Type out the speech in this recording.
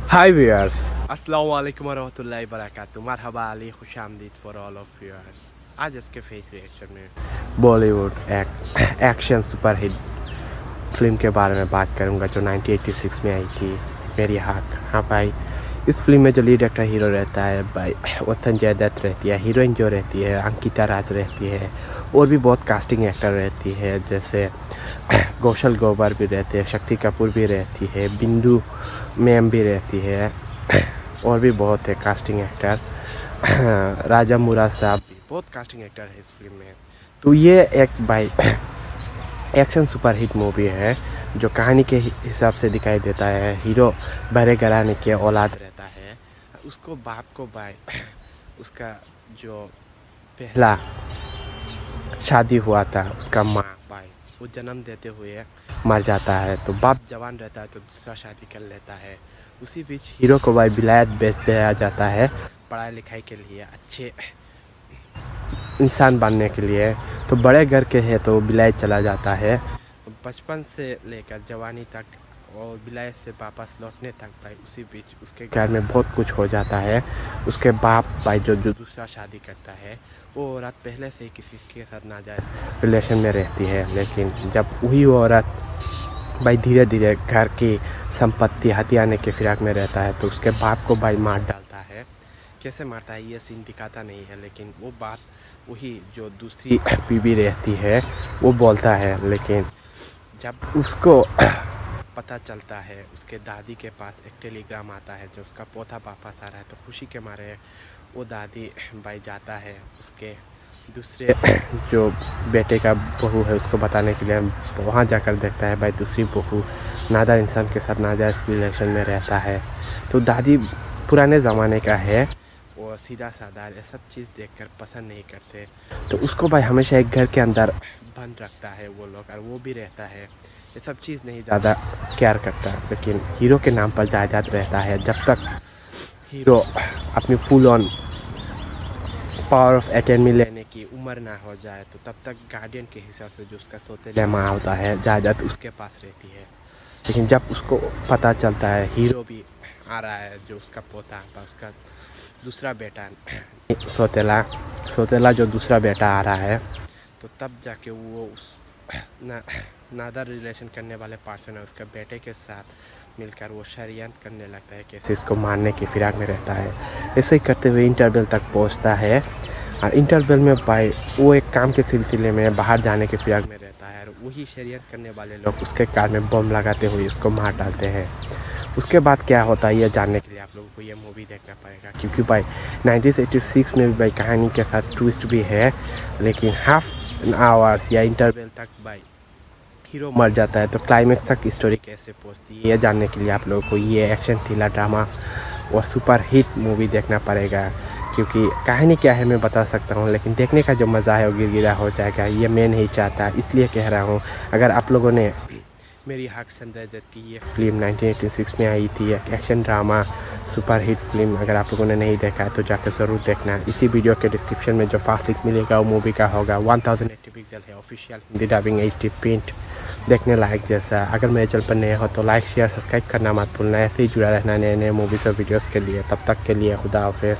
Hi viewers, Assalamualaikum warahmatullahi wabarakatuh. मरहबा अली खुश आमदीद for all of viewers. आज इसके फेस रिएक्शन में बॉलीवुड एक्शन सुपरहिट फिल्म के बारे में बात करूंगा जो 1986 में आई थी, मेरी हक। हाँ भाई, इस फिल्म में जो लीड एक्टर हीरो रहता है भाई वो संजय दत्त रहती है, हीरोइन जो रहती है अंकिता राज रहती है, और भी बहुत कास्टिंग एक्टर रहती है जैसे कौशल गोबर भी रहते हैं, शक्ति कपूर भी रहती है, बिंदु मैम भी रहती है, और भी बहुत है कास्टिंग एक्टर। राजा मुराद साहब भी बहुत कास्टिंग एक्टर है इस फिल्म में। तो ये एक भाई एक्शन सुपरहिट मूवी है जो कहानी के हिसाब से दिखाई देता है। हीरो बड़े घराने के औलाद रहता है, उसको बाप को भाई उसका जो पहला शादी हुआ था उसका माँ भाई वो जन्म देते हुए मर जाता है, तो बाप जवान रहता है तो दूसरा शादी कर लेता है। उसी बीच हीरो को भाई विलायत भेज दिया जाता है पढ़ाई लिखाई के लिए, अच्छे इंसान बनने के लिए। तो बड़े घर के है तो विलायत चला जाता है। बचपन से लेकर जवानी तक और विलायत से वापस लौटने तक भाई उसी बीच उसके घर में बहुत कुछ हो जाता है। उसके बाप भाई जो दूसरा शादी करता है वो औरत पहले से ही किसी के साथ नाजायज रिलेशन में रहती है, लेकिन जब वही औरत भाई धीरे धीरे घर की संपत्ति हथियाने के फिराक में रहता है तो उसके बाप को भाई मार डालता है। कैसे मारता है ये सीन दिखाता नहीं है, लेकिन वो बात वही जो दूसरी बीवी रहती है वो बोलता है। लेकिन जब उसको पता चलता है उसके दादी के पास एक टेलीग्राम आता है जो उसका पोता वापस आ रहा है, तो खुशी के मारे वो दादी भाई जाता है उसके दूसरे जो बेटे का बहू है उसको बताने के लिए। वहाँ जाकर देखता है भाई दूसरी बहू नादार इंसान के साथ नाजायज रिलेशन में रहता है। तो दादी पुराने ज़माने का है, वो सीधा साधा ये सब चीज़ देखकर पसंद नहीं करते, तो उसको भाई हमेशा एक घर के अंदर बंद रखता है वो लोग, और वो भी रहता है ये सब चीज़ नहीं ज़्यादा केयर करता। लेकिन हीरो के नाम पर जायदाद रहता है। जब तक हीरो अपनी full on power of attorney लेने की उम्र ना हो जाए तो तब तक गार्डियन के हिसाब से जो उसका सौतेला माँ होता है जायदाद उसके पास रहती है। लेकिन जब उसको पता चलता है हीरो भी आ रहा है जो उसका पोता था, उसका दूसरा बेटा सौतेला सौतेला जो दूसरा बेटा आ रहा है, तो तब जाके वो उस नादर रिलेशन करने वाले पर्सन है उसके बेटे के साथ मिलकर वो षड्यंत्र करने लगता है, कैसे इसको मारने की फिराक में रहता है। ऐसे ही करते हुए इंटरवल तक पहुंचता है, और इंटरवल में भाई वो एक काम के सिलसिले में बाहर जाने की फिराक में रहता है, और वही षड्यंत्र करने वाले लोग उसके कार में बम लगाते हुए उसको मार डालते हैं। उसके बाद क्या होता है ये जानने के लिए आप लोगों को ये मूवी देखना पड़ेगा, क्योंकि भाई 1986 में भी भाई कहानी के साथ ट्विस्ट भी है। लेकिन हाफ एन आवर्स या इंटरवल तक भाई हीरो मर जाता है, तो क्लाइमेक्स तक स्टोरी कैसे पहुंचती है ये जानने के लिए आप लोगों को ये एक्शन थ्रिलर ड्रामा और सुपर हिट मूवी देखना पड़ेगा। क्योंकि कहानी क्या है मैं बता सकता हूँ, लेकिन देखने का जो मज़ा है वो गिरगिरा हो जाएगा, ये मैं नहीं चाहता, इसलिए कह रहा हूँ। अगर आप लोगों ने मेरी हक संजय दत्त की ये फिल्म 1986 में आई थी, एक action drama super hit film, अगर आप लोगों ने नहीं देखा है तो जाकर ज़रूर देखना। इसी वीडियो के डिस्क्रिप्शन में जो फास्ट लिंक मिलेगा वो मूवी का होगा। 1080 पिक्सल है, official Hindi dubbing HD print, देखने लायक जैसा। अगर मेरे चैनल पर नए हो तो लाइक शेयर सब्सक्राइब करना मत भूलना। ऐसे ही जुड़ा रहना नए नए मूवीज़ और वीडियोज़ के लिए। तब तक के लिए खुदा हाफिज़।